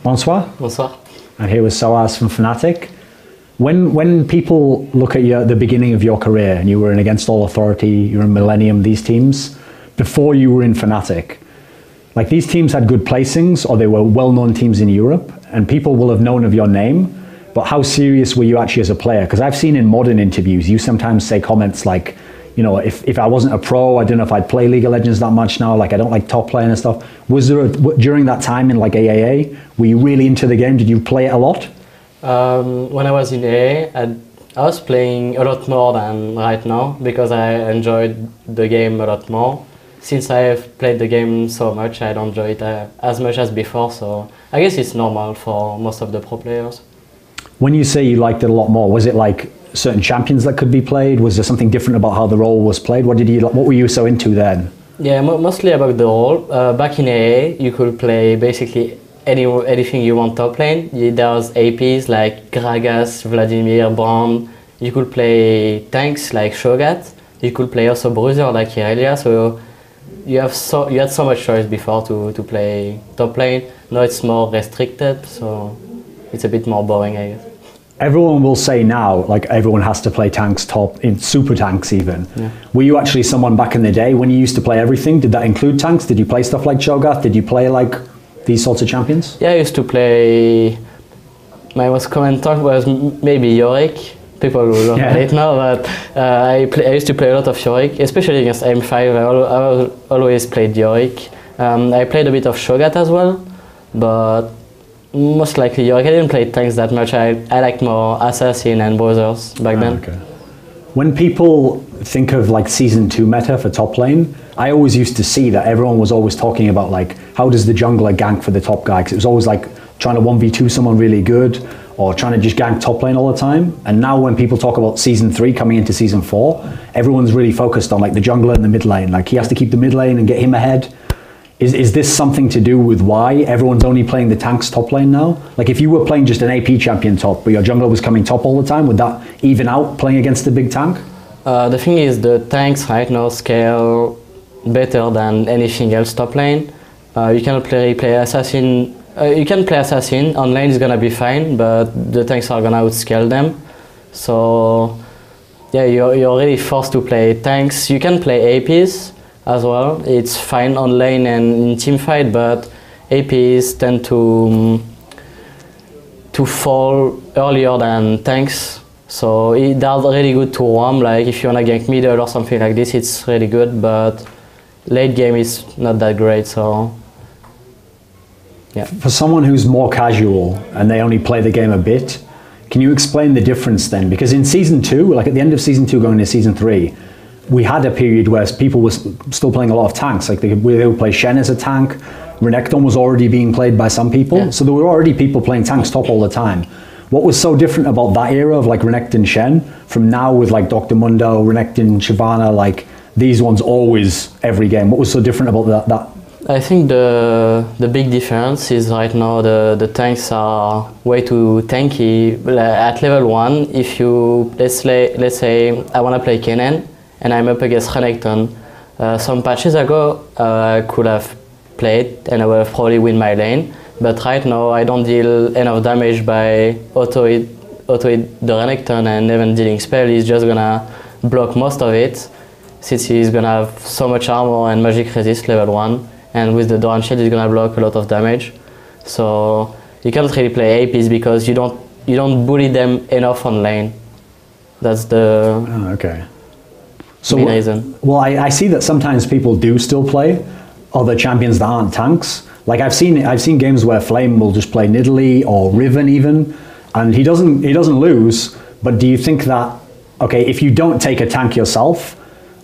Bonsoir. Bonsoir. And here with sOAZ from Fnatic. When people look at the beginning of your career, and you were in Against All Authority, you were in Millennium, these teams, before you were in Fnatic, like these teams had good placings, or they were well-known teams in Europe, and people will have known of your name, but how serious were you actually as a player? Because I've seen in modern interviews, you sometimes say comments like, you know, if I wasn't a pro, I don't know if I'd play League of Legends that much now, like I don't like top playing and stuff. Was there, during that time in like AAA, were you really into the game? Did you play it a lot? When I was in AA, I was playing a lot more than right now because I enjoyed the game a lot more. Since I've played the game so much, I don't enjoy it as much as before, so I guess it's normal for most of the pro players. When you say you liked it a lot more, was it like certain champions that could be played? Was there something different about how the role was played? What were you so into then? Yeah, mostly about the role. Back in AA, you could play basically anything you want top lane. There was APs like Gragas, Vladimir, Brand. You could play tanks like Shogat. You could play also Bruiser like Irelia. So you had so much choice before to play top lane. Now it's more restricted, so it's a bit more boring, I guess. Everyone will say now, like everyone has to play tanks top, in super tanks even. Yeah. Were you actually someone back in the day when you used to play everything? Did that include tanks? Did you play stuff like Cho'Gath? Did you play like these sorts of champions? Yeah, I used to play, my most common tank was maybe Yorick. People will know it now, but I used to play a lot of Yorick, especially against M5. I always played Yorick. I played a bit of Shogat as well, but most likely Yorick. I didn't play tanks that much. I liked more Assassin and Brothers back then. Okay. When people think of like Season 2 meta for top lane, I always used to see that everyone was always talking about like, how does the jungler gank for the top guy? Because it was always like trying to 1v2 someone really good, or trying to just gank top lane all the time. And now when people talk about Season 3 coming into Season 4, everyone's really focused on like the jungler in the mid lane. Like he has to keep the mid lane and get him ahead. Is this something to do with why everyone's only playing the tanks top lane now? Like if you were playing just an AP champion top, but your jungler was coming top all the time, would that even out playing against the big tank? The thing is, the tanks right now scale better than anything else top lane. You can play Assassin. You can play Assassin, on lane is gonna be fine, but the tanks are gonna outscale them. So yeah, you're really forced to play tanks. You can play APs as well. It's fine on lane and in team fight, but APs tend to fall earlier than tanks. So they're really good to roam, like if you wanna gank middle or something like this, it's really good, but late game is not that great, so yeah. For someone who's more casual and they only play the game a bit, can you explain the difference then? Because in Season 2, like at the end of Season 2 going into Season 3, we had a period where people were still playing a lot of tanks. Like they would play Shen as a tank. Renekton was already being played by some people. Yeah. So there were already people playing tanks top all the time. What was so different about that era of like Renekton Shen from now with like Dr. Mundo, Renekton, Shyvana, like these ones always every game? What was so different about that? I think the big difference is right now the tanks are way too tanky. At level 1, if you, let's say I want to play Kennen and I'm up against Renekton, some patches ago I could have played and I would have probably win my lane, but right now I don't deal enough damage by auto-hit the Renekton, and even dealing spell is just gonna block most of it, since he's gonna have so much armor and magic resist level 1. And with the Doran Shield, it's gonna block a lot of damage. So you can't really play APs because you don't bully them enough on lane. That's the main reason. Well, I see that sometimes people do still play other champions that aren't tanks. Like I've seen games where Flame will just play Nidalee or Riven even, and he doesn't lose. But do you think that, okay, if you don't take a tank yourself,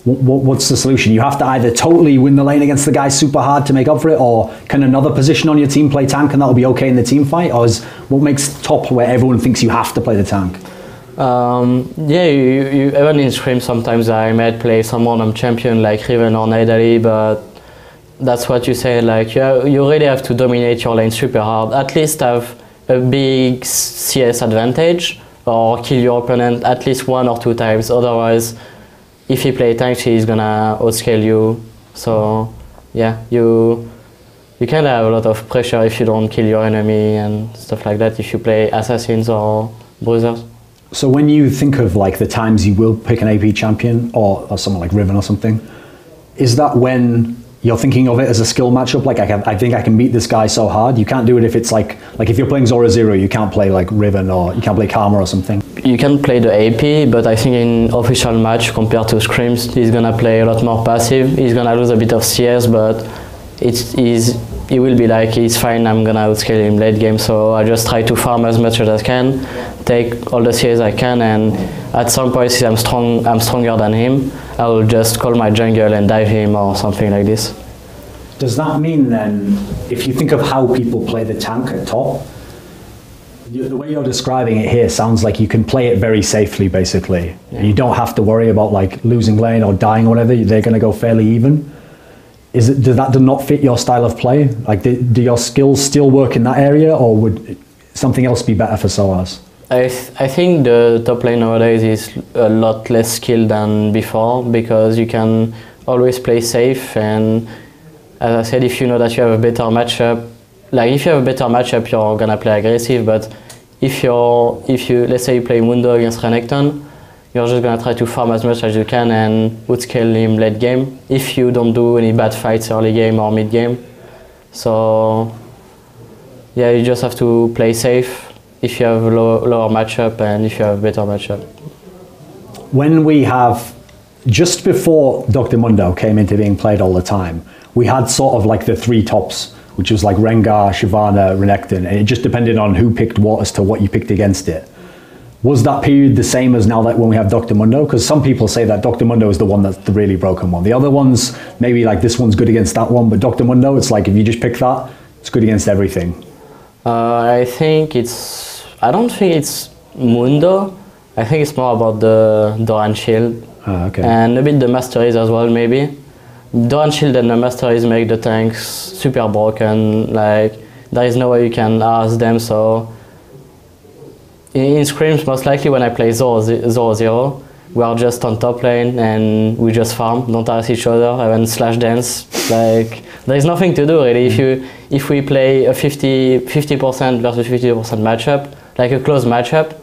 what's the solution? You have to either totally win the lane against the guy super hard to make up for it, or can another position on your team play tank and that'll be okay in the team fight? Or is what makes top where everyone thinks you have to play the tank? Yeah, even in Scrim sometimes I might play some random champion like Riven or Nidalee, but that's what you say, like you really have to dominate your lane super hard, at least have a big CS advantage, or kill your opponent at least 1 or 2 times, otherwise if you play tank, he's gonna outscale you. So yeah, you you can have a lot of pressure if you don't kill your enemy and stuff like that, if you play assassins or bruisers. So when you think of like the times you will pick an AP champion or someone like Riven or something, is that when you're thinking of it as a skill matchup? Like I think I can beat this guy so hard. You can't do it if it's like if you're playing Zora Zero, you can't play like Riven or you can't play Karma or something. You can play the AP, but I think in official match compared to scrims, he's gonna play a lot more passive. He's gonna lose a bit of CS, but he will be like, it's fine, I'm gonna outscale him late game, so I just try to farm as much as I can, take all the CS I can, and at some point, if I'm stronger than him, I will just call my jungle and dive him or something like this. Does that mean then, if you think of how people play the tank at top, the way you're describing it here sounds like you can play it very safely, basically. Yeah. You don't have to worry about like losing lane or dying or whatever, they're gonna go fairly even. Does that not fit your style of play? Like, do your skills still work in that area, or would something else be better for sOAZ? I think the top lane nowadays is a lot less skilled than before, because you can always play safe, and as I said, if you know that you have a better matchup, you're gonna play aggressive. But if you let's say you play Mundo against Renekton, you're just gonna try to farm as much as you can and outscale him late game if you don't do any bad fights early game or mid game. So yeah, you just have to play safe if you have a lower matchup and if you have a better matchup. When we have, just before Dr. Mundo came into being played all the time, we had sort of like the three tops, which was like Rengar, Shyvana, Renekton, and it just depended on who picked what as to what you picked against it. Was that period the same as now that when we have Dr. Mundo? Because some people say that Dr. Mundo is the one that's the really broken one. The other ones, maybe like this one's good against that one, but Dr. Mundo, it's like if you just pick that, it's good against everything. I don't think it's Mundo. I think it's more about the Doran Shield. Okay. And a bit the Masteries as well, maybe. Doran Shield and the Masteries make the tanks super broken. Like, there is no way you can ask them, so in scrims, most likely when I play Zoro Zero, we are just on top lane and we just farm, don't harass each other, even slash dance. Like, there is nothing to do really. If we play a 50% versus 50% matchup, like a close matchup,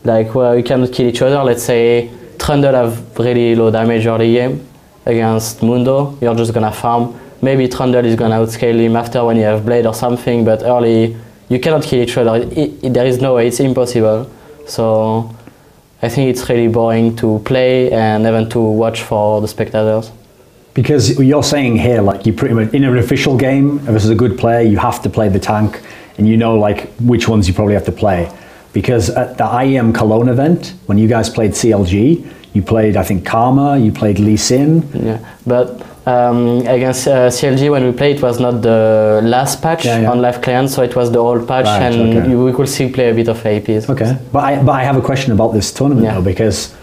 like where we cannot kill each other, let's say Trundle have really low damage early game against Mundo, you're just gonna farm. Maybe Trundle is gonna outscale him after when you have Blade or something, but early, you cannot kill each other. There is no way, it's impossible. So I think it's really boring to play and even to watch for the spectators. Because you're saying here, like you pretty much, in an official game, if this is a good player, you have to play the tank and you know like which ones you probably have to play. Because at the IEM Cologne event, when you guys played CLG, you played, I think, Karma, you played Lee Sin. Yeah, but against CLG, when we played, it was not the last patch on live client, so it was the old patch, and we could still play a bit of APs. Okay, but I have a question about this tournament though, because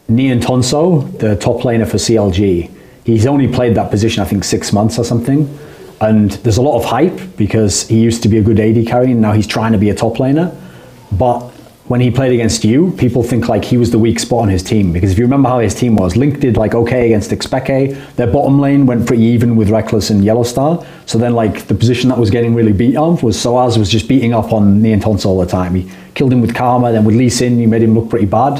Nian Tonso, the top laner for CLG, he's only played that position, I think, 6 months or something, and there's a lot of hype because he used to be a good AD carry, and now he's trying to be a top laner. But when he played against you, people think like he was the weak spot on his team, because if you remember how his team was, Link did like okay against Xpeke, their bottom lane went pretty even with Reckless and Yellowstar, so then like the position that was getting really beat up was sOAZ was just beating up on Nian Tonso all the time. He killed him with Karma, then with Lee Sin, he made him look pretty bad.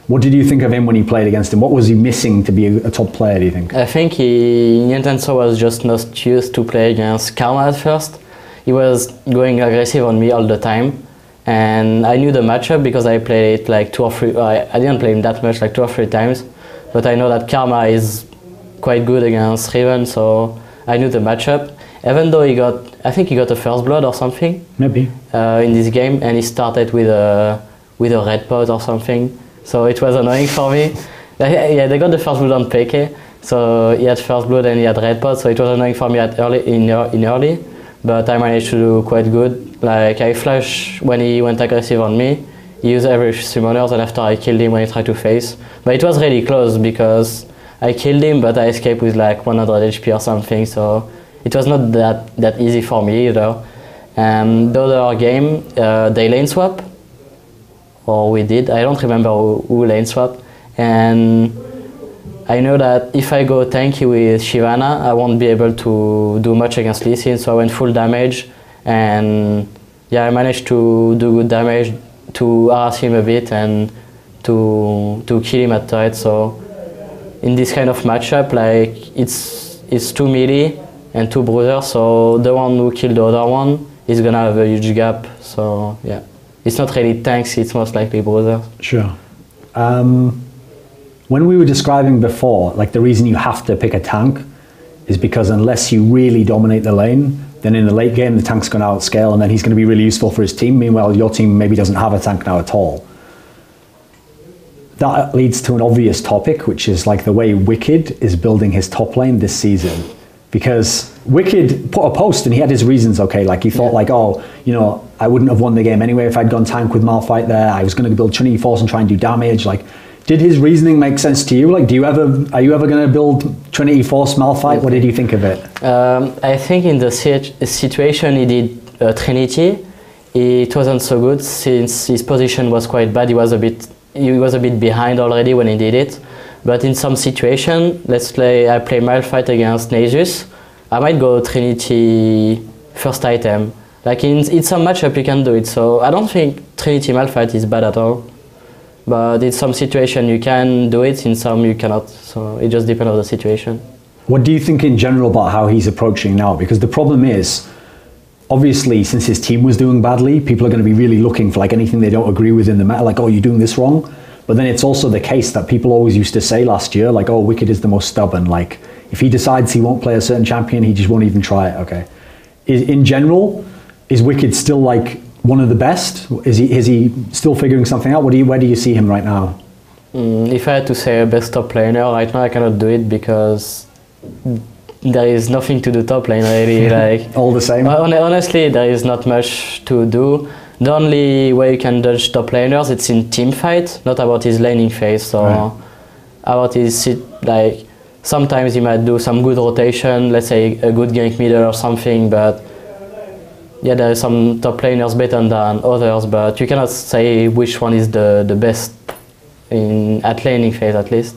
What did you think of him when he played against him? What was he missing to be a top player, do you think? I think Nian Tonso was just not used to play against Karma at first. He was going aggressive on me all the time. And I knew the matchup because I played it like 2 or 3, I didn't play him that much, like 2 or 3 times. But I know that Karma is quite good against Riven, so I knew the matchup. Even though I think he got a first blood or something. Maybe. In this game, and he started with a red pot or something. So it was annoying for me. Yeah, they got the first blood on PK. So he had first blood and he had red pot, so it was annoying for me in early. But I managed to do quite good. Like I flash when he went aggressive on me. He used every summoners, and after I killed him when he tried to face. But it was really close because I killed him, but I escaped with like 100 HP or something. So it was not that easy for me either. And the other game, they lane swap, or we did. I don't remember who lane swap. And I know that if I go tanky with Shyvana, I won't be able to do much against Lee Sin, so I went full damage, and yeah, I managed to do good damage, to harass him a bit, and to kill him at turret. So in this kind of matchup, like it's two melee and two bruisers, so the one who killed the other one is gonna have a huge gap. So yeah, it's not really tanks, it's most likely bruisers. Sure. When we were describing before, like the reason you have to pick a tank is because unless you really dominate the lane, then in the late game the tank's going to outscale and then he's going to be really useful for his team. Meanwhile, your team maybe doesn't have a tank now at all. That leads to an obvious topic, which is like the way Wicked is building his top lane this season. Because Wicked put a post and he had his reasons, okay, like he thought like, oh, you know, I wouldn't have won the game anyway if I'd gone tank with Malphite there. I was going to build Trinity Force and try and do damage. Like, did his reasoning make sense to you? Like, are you ever going to build Trinity Force Malphite? What did you think of it? I think in the situation he did Trinity, it wasn't so good since his position was quite bad. He was a bit behind already when he did it. But in some situation, let's say I play Malphite against Nasus, I might go Trinity first item. Like in some matchup you can do it. So I don't think Trinity Malphite is bad at all. But in some situation you can do it, in some you cannot. So it just depends on the situation. What do you think in general about how he's approaching now? Because the problem is, obviously, since his team was doing badly, people are going to be really looking for like anything they don't agree with in the meta, like, oh, you're doing this wrong. But then it's also the case that people always used to say last year, like, oh, Wicked is the most stubborn. Like, if he decides he won't play a certain champion, he just won't even try it. Okay. In general, is Wicked still like one of the best? Is he still figuring something out? Where do you see him right now? If I had to say a best top laner right now, I cannot do it because there is nothing to do top lane really. Like all the same. Honestly, there is not much to do. The only way you can dodge top laners, it's in team fight, not about his laning phase. So right. About his like sometimes he might do some good rotation, let's say a good gank middle or something, but yeah, there are some top laners better than others, but you cannot say which one is the best at laning phase at least.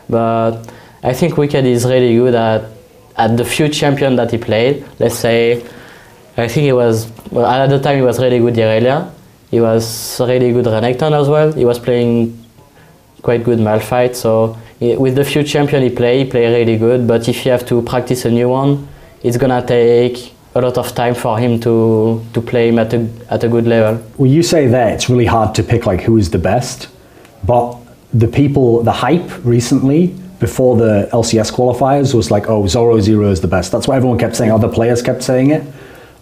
But I think Wicked is really good at the few champions that he played. Let's say, I think he was, well, at the time he was really good Irelia. He was really good Renekton as well. He was playing quite good Malphite. So with the few champions he played really good. But if you have to practice a new one, it's gonna take a lot of time for him to play him at a good level. Well, you say that it's really hard to pick like who is the best, but the hype recently before the LCS qualifiers was like, oh, Zoro is the best. That's what everyone kept saying. Other players kept saying it.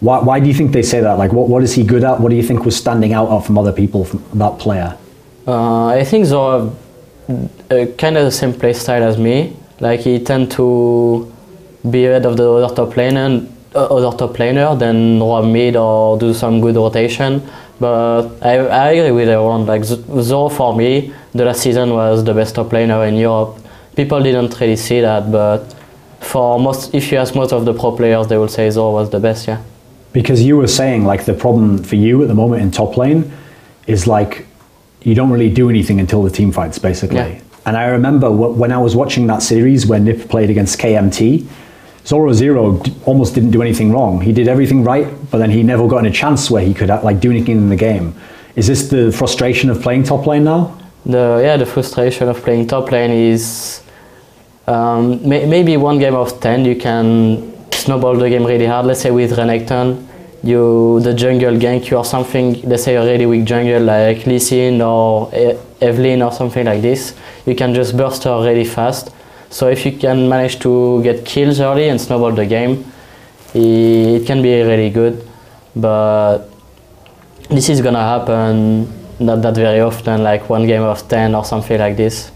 Why do you think they say that? Like, what is he good at? What do you think was standing out from other people from that player? I think Zoro kind of the same play style as me. Like he tend to be ahead of the other top laner than roam mid or do some good rotation. But I agree with everyone. Like Zoro for me, the last season was the best top laner in Europe. People didn't really see that, but if you ask most of the pro players, they will say Zoro was the best, yeah. Because you were saying like the problem for you at the moment in top lane is like you don't really do anything until the team fights basically. Yeah. And I remember when I was watching that series when Nip played against KMT, Zoro almost didn't do anything wrong. He did everything right, but then he never got in a chance where he could like do anything in the game. Is this the frustration of playing top lane now? The frustration of playing top lane is maybe one game of 10 you can snowball the game really hard. Let's say with Renekton, the jungle gank you or something, let's say a really weak jungle like Lee Sin or Evelyn or something like this, you can just burst her really fast. So if you can manage to get kills early and snowball the game, it can be really good. But this is gonna happen not that very often, like one game of 10 or something like this.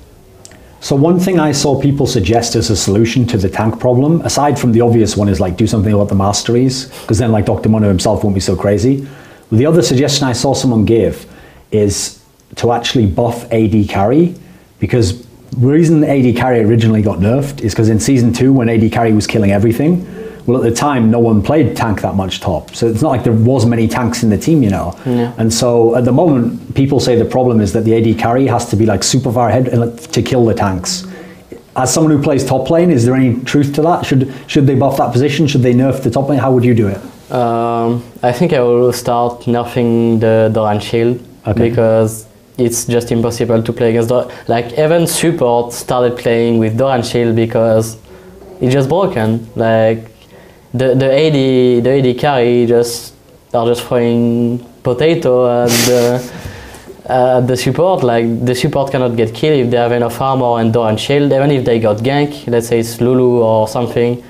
So one thing I saw people suggest as a solution to the tank problem, aside from the obvious one, is like do something about the masteries, because then like Dr. Mono himself won't be so crazy. But the other suggestion I saw someone give is to actually buff AD carry, because the reason AD carry originally got nerfed is because in Season 2, when AD carry was killing everything, well, at the time, no one played tank that much top. So it's not like there was many tanks in the team, you know. Yeah. And so at the moment, people say the problem is that the AD carry has to be like super far ahead to kill the tanks. As someone who plays top lane, is there any truth to that? Should they buff that position? Should they nerf the top lane? How would you do it? I think I will start nerfing the Doran shield, because it's just impossible to play against like even support started playing with Doran shield because it's just broken. Like the AD carry are just throwing potato and the support. Like the support cannot get killed if they have enough armor and Doran shield. Even if they got gank, let's say it's Lulu or something,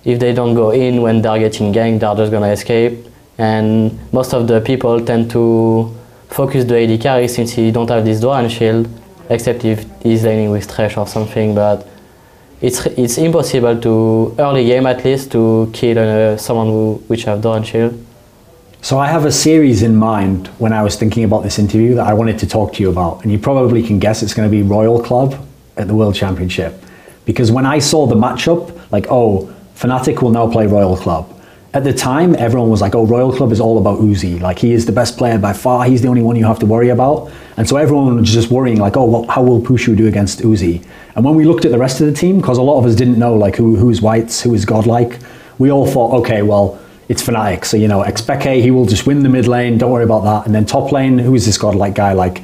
if they don't go in when they're getting ganked, they're just gonna escape. And most of the people tend to focus the AD carry since he don't have this Doran shield, except if he's laning with Thresh or something. But it's impossible to, early game at least, to kill someone which have Doran shield. So I have a series in mind when I was thinking about this interview that I wanted to talk to you about, and you probably can guess it's going to be Royal Club at the World Championship. Because when I saw the matchup, like, oh, fnatic will now play Royal Club. At the time, everyone was like, oh, Royal Club is all about sOAZ. Like, he is the best player by far. He's the only one you have to worry about. And so everyone was just worrying, like, oh, well, how will Pushu do against sOAZ? And when we looked at the rest of the team, because a lot of us didn't know, like, who is Whites, who is Godlike, we all thought, okay, well, it's fnatic. So, you know, Expeke, he will just win the mid lane. Don't worry about that. And then top lane, who is this Godlike guy? Like,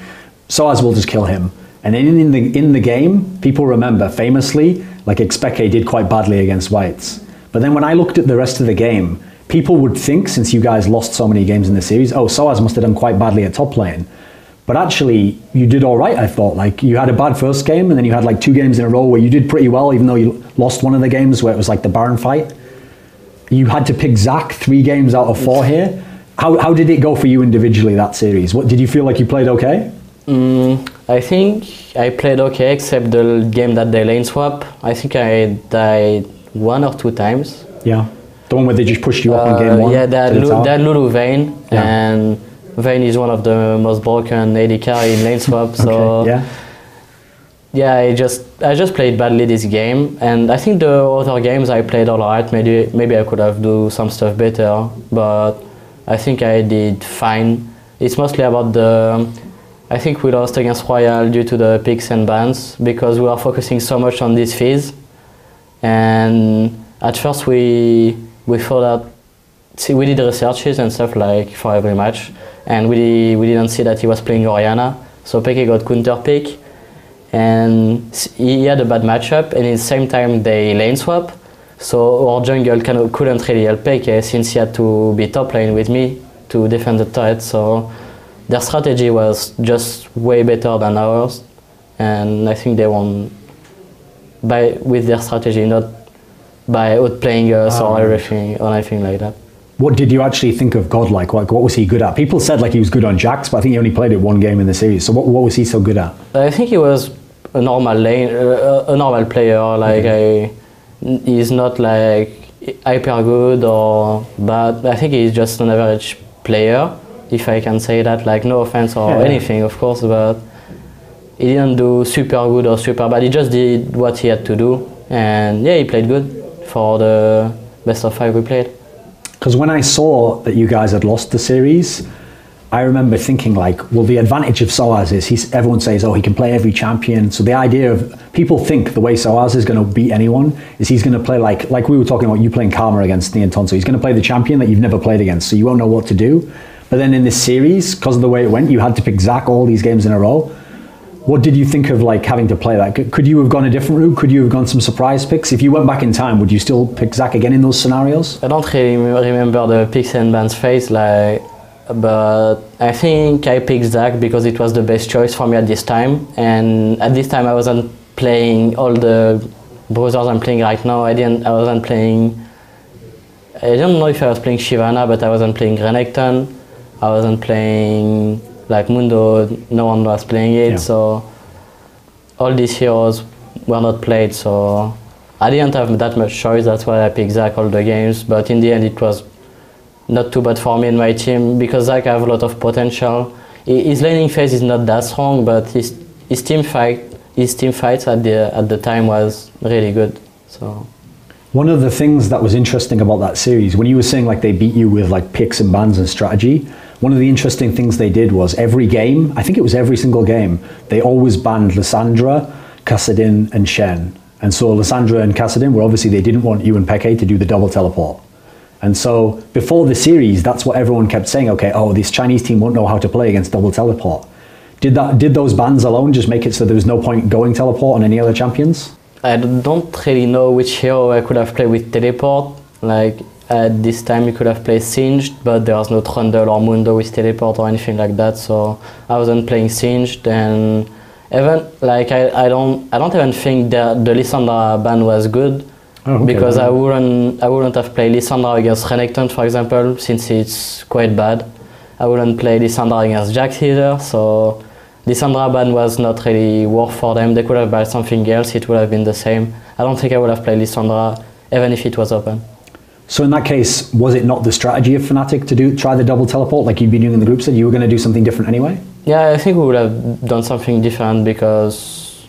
sOAZ will just kill him. And in the game, people remember, famously, like, Expeke did quite badly against Whites. But then when I looked at the rest of the game, people would think, since you guys lost so many games in the series, oh, sOAZ must have done quite badly at top lane. But actually, you did all right, I thought. Like, you had a bad first game, and then you had like 2 games in a row where you did pretty well, even though you lost one of the games where it was like the Baron fight. You had to pick Zac 3 games out of 4 here. How did it go for you individually, that series? What did you feel like you played okay? I think I played okay, except the game that they lane swap. I think I died 1 or 2 times. Yeah, the one where they just pushed you up in game 1? Yeah, they had Lulu Vayne, and Vayne is one of the most broken AD carry in lane swap. So yeah, I just played badly this game, and I think the other games I played all right. Maybe I could have do some stuff better, but I think I did fine. It's mostly about I think we lost against Royal due to the picks and bans because we were focusing so much on this phase. And at first we thought that we did researches and stuff like for every match, and we didn't see that he was playing Orianna. So Peke got counter pick, and he had a bad matchup, and at the same time they lane swap. So our jungle couldn't really help Peke since he had to be top lane with me to defend the turret. So their strategy was just way better than ours, and I think they won with their strategy, not by outplaying us or anything like that. What did you actually think of Godlike? What was he good at? People said like he was good on Jax, but I think he only played it 1 game in the series. So what was he so good at? I think he was a normal player. Like he's not like hyper good or bad. I think he's just an average player, if I can say that. Like, no offense or anything, of course, but he didn't do super good or super bad. He just did what he had to do, and yeah, he played good for the best of 5 we played. Because when I saw that you guys had lost the series, I remember thinking like, well, the advantage of sOAZ is everyone says, oh, he can play every champion. So the idea of, people think the way sOAZ is going to beat anyone is he's going to play like we were talking about you playing Karma against Neonton. So he's going to play the champion that you've never played against, so you won't know what to do. But then in this series, because of the way it went, you had to pick Zac all these games in a row. What did you think of like having to play that? Could you have gone a different route? Could you have gone some surprise picks? If you went back in time, would you still pick Zac again in those scenarios? I don't really remember the picks and bans phase, but I think I picked Zac because it was the best choice for me at this time. And at this time, I wasn't playing all the browsers I'm playing right now. I don't know if I was playing Shyvana, but I wasn't playing Renekton. I wasn't playing like Mundo, no one was playing it, so all these heroes were not played, so I didn't have that much choice. That's why I picked Zac all the games, but in the end it was not too bad for me and my team because Zac have a lot of potential. His laning phase is not that strong, but his team fights at the time was really good. So one of the things that was interesting about that series, when you were saying like they beat you with like picks and bans and strategy, one of the interesting things they did was every game, I think it was every single game, they always banned Lissandra, Kassadin and Shen. And so Lissandra and Kassadin were obviously, they didn't want you and Peke to do the double teleport. And so before the series, that's what everyone kept saying, okay, oh, this Chinese team won't know how to play against double teleport. Did those bans alone just make it so there was no point going teleport on any other champions? I don't really know which hero I could have played with teleport. Like at this time you could have played Singed, but there was no Trundle or Mundo with teleport or anything like that, so I wasn't playing Singed. And even like I don't even think that the Lissandra ban was good. Oh, okay, because I wouldn't have played Lissandra against Renekton, for example, since it's quite bad. I wouldn't play Lissandra against Jax either, so Lissandra ban was not really worth for them. They could have banned something else, it would have been the same. I don't think I would have played Lissandra even if it was open. So in that case, was it not the strategy of Fnatic to try the double teleport like you'd been doing in the group stage? You were going to do something different anyway? Yeah, I think we would have done something different because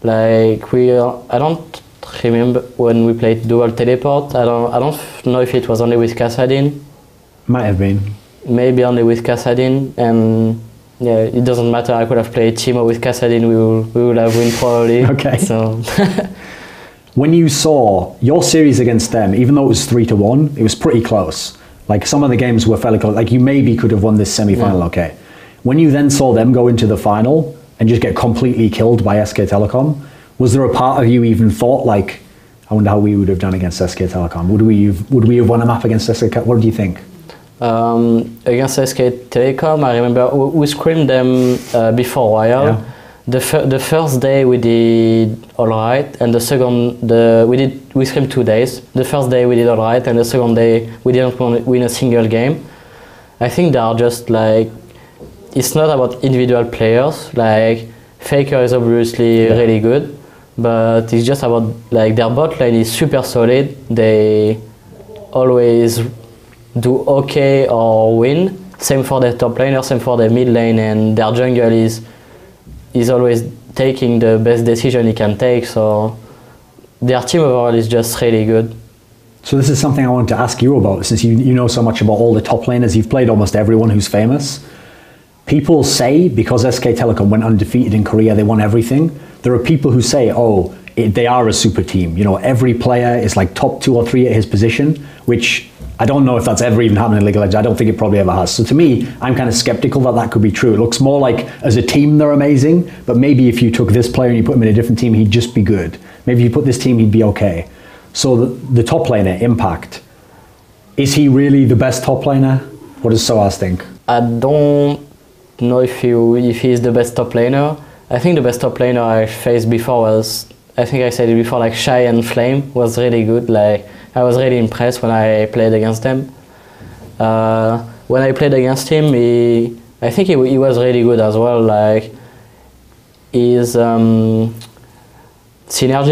like I don't remember when we played dual teleport. I don't know if it was only with Kassadin. Might have been. Maybe only with Kassadin, and yeah, it doesn't matter. I could have played Teemo with Kassadin. We would have won probably. Okay. So when you saw your series against them, even though it was 3-1, it was pretty close. Like some of the games were fairly close. Like you maybe could have won this semi-final. Yeah. Okay. When you then saw them go into the final and just get completely killed by SK Telecom, was there a part of you even thought like, I wonder how we would have done against SK Telecom? Would we have won a map against SK? What do you think? Against SK Telecom, I remember we screamed them before a while. Yeah. The first day we did alright, and the second we screamed 2 days. The first day we did alright, and the second day we didn't win a single game. I think they are just like, it's not about individual players. Like Faker is obviously really good, but it's just about like their bot lane is super solid. They always do okay or win. Same for their top laner, same for their mid lane, and their jungle is always taking the best decision he can take. So their team overall is just really good. So this is something I wanted to ask you about, since you know so much about all the top laners. You've played almost everyone who's famous. People say because SK Telecom went undefeated in Korea, they won everything. There are people who say, oh, they are a super team. You know, every player is like top 2 or 3 at his position, which I don't know if that's ever even happened in League of Legends. I don't think it probably ever has. So to me, I'm kind of skeptical that that could be true. It looks more like as a team they're amazing, but maybe if you took this player and you put him in a different team, he'd just be good. Maybe if you put this team, he'd be okay. So the top laner, Impact, is he really the best top laner? What does sOAZ think? I don't know if he is the best top laner. I think the best top laner I faced before was, I think I said it before, like Shy and Flame was really good. Like I was really impressed when I played against them. When I played against him, I think he was really good as well. Like his synergy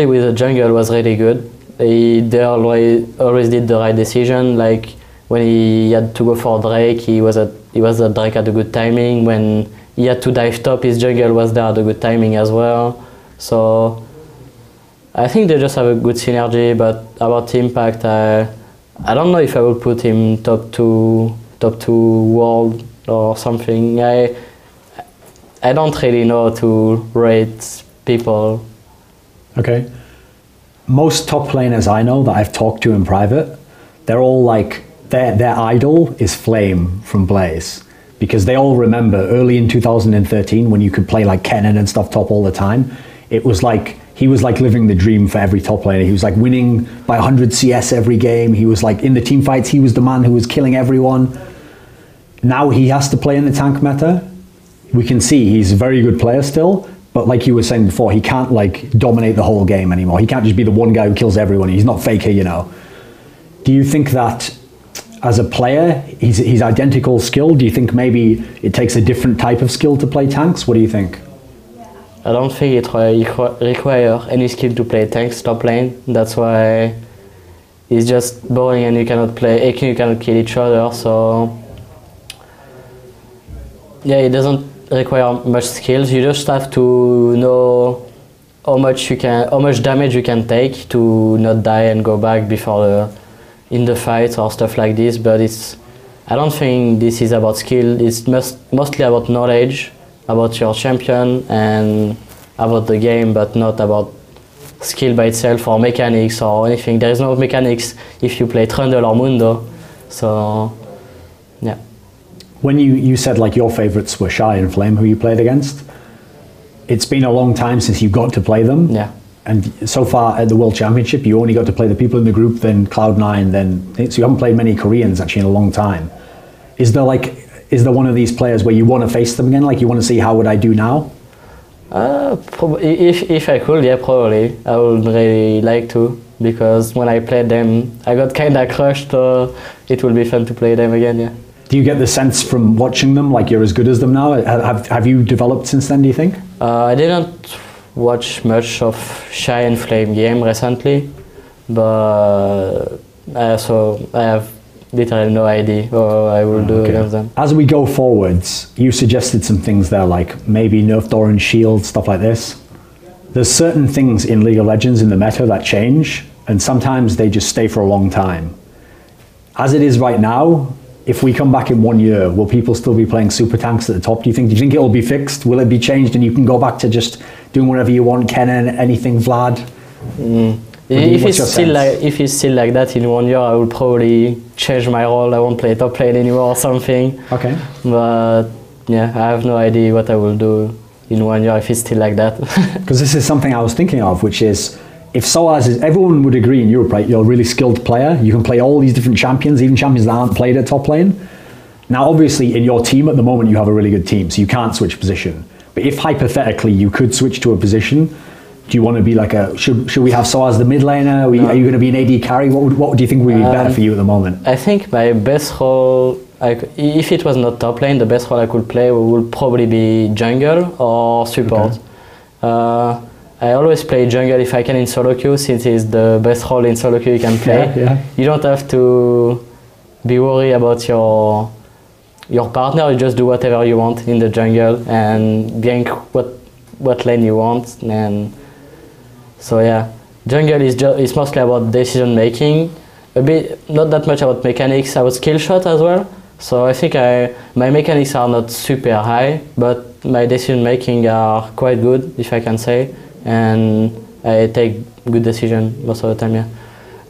with the jungle was really good. They always did the right decision. Like when he had to go for Drake, he was at Drake at a good timing. When he had to dive top, his jungle was there at a good timing as well. So I think they just have a good synergy. But about Impact, I don't know if I would put him top two world or something. I don't really know to rate people. Okay. Most top laners I know that I've talked to in private, they're all like, their idol is Flame from Blaze, because they all remember early in 2013 when you could play like Kennen and stuff top all the time. It was like, he was like living the dream for every top laner. He was like winning by 100 CS every game. He was like in the team fights, he was the man who was killing everyone. Now he has to play in the tank meta. We can see he's a very good player still, but like you were saying before, he can't like dominate the whole game anymore. He can't just be the one guy who kills everyone. He's not Faker, you know. Do you think that as a player, he's identical skill? Do you think maybe it takes a different type of skill to play tanks? What do you think? I don't think it requires any skill to play tanks top lane. That's why it's just boring and you cannot kill each other. So yeah, it doesn't require much skills. You just have to know how much damage you can take to not die and go back before in the fight or stuff like this. But I don't think this is about skill. It's mostly about knowledge about your champion and about the game, but not about skill by itself or mechanics or anything. There is no mechanics if you play Trundle or Mundo. So, yeah. When you said like your favourites were Shy and Flame, who you played against, it's been a long time since you got to play them. Yeah. And so far at the World Championship, you only got to play the people in the group, then Cloud9, so you haven't played many Koreans actually in a long time. Is there one of these players where you want to face them again? Like you want to see how would I do now? If I could, yeah, probably. I would really like to, because when I played them, I got kind of crushed, so it will be fun to play them again, yeah. Do you get the sense from watching them like you're as good as them now? Have you developed since then, do you think? I didn't watch much of Shy and Flame game recently, but so I have literally no idea what I will do against them. As we go forwards, you suggested some things there, like maybe nerf Doran Shield, stuff like this. There's certain things in League of Legends in the meta that change, and sometimes they just stay for a long time. As it is right now, if we come back in 1 year, will people still be playing super tanks at the top? Do you think it will be fixed? Will it be changed and you can go back to just doing whatever you want, Kennen, anything, Vlad? If it's still like that in 1 year, I will probably change my role. I won't play top lane anymore or something. Okay. But yeah, I have no idea what I will do in 1 year if it's still like that. Because this is something I was thinking of, which is, if sOAZ is, everyone would agree in Europe, right? You're a really skilled player. You can play all these different champions, even champions that aren't played at top lane. Now, obviously, in your team at the moment, you have a really good team, so you can't switch position. But if hypothetically you could switch to a position, do you want to be like should we have sOAZ the mid laner? Are you going to be an AD carry? What do you think would be better for you at the moment? I think my best role, if it was not top lane, the best role I could play would probably be jungle or support. Okay. I always play jungle if I can in solo queue, since it's the best role in solo queue you can play. Yeah. You don't have to be worried about your partner. You just do whatever you want in the jungle and gank what lane you want. And so yeah, jungle is mostly about decision making, a bit not that much about mechanics, about skill shot as well. So I think my mechanics are not super high, but my decision making are quite good, if I can say. And I take good decision most of the time, yeah.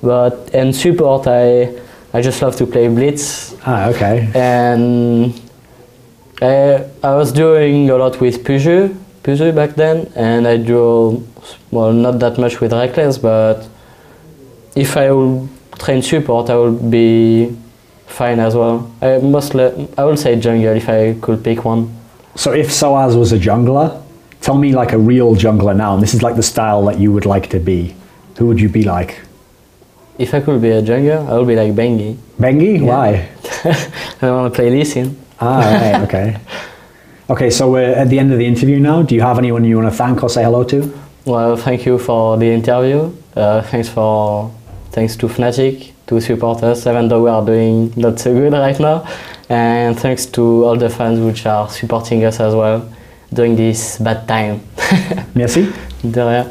But in support, I just love to play blitz. Ah, okay. And I was doing a lot with Puju back then, and I do, well, not that much with Reckless, but if I will train support, I will be fine as well. I will say jungle if I could pick one. So if sOAZ was a jungler, tell me like a real jungler now, and this is like the style that you would like to be. Who would you be like? If I could be a jungler, I would be like Bengi. Bengi? Yeah. Why? I want to play Lee Sin. Ah, right, okay. Okay, so we're at the end of the interview now. Do you have anyone you want to thank or say hello to? Well, thank you for the interview. Thanks to fnatic to support us, even though we are doing not so good right now. And thanks to all the fans which are supporting us as well during this bad time. Merci. De rien.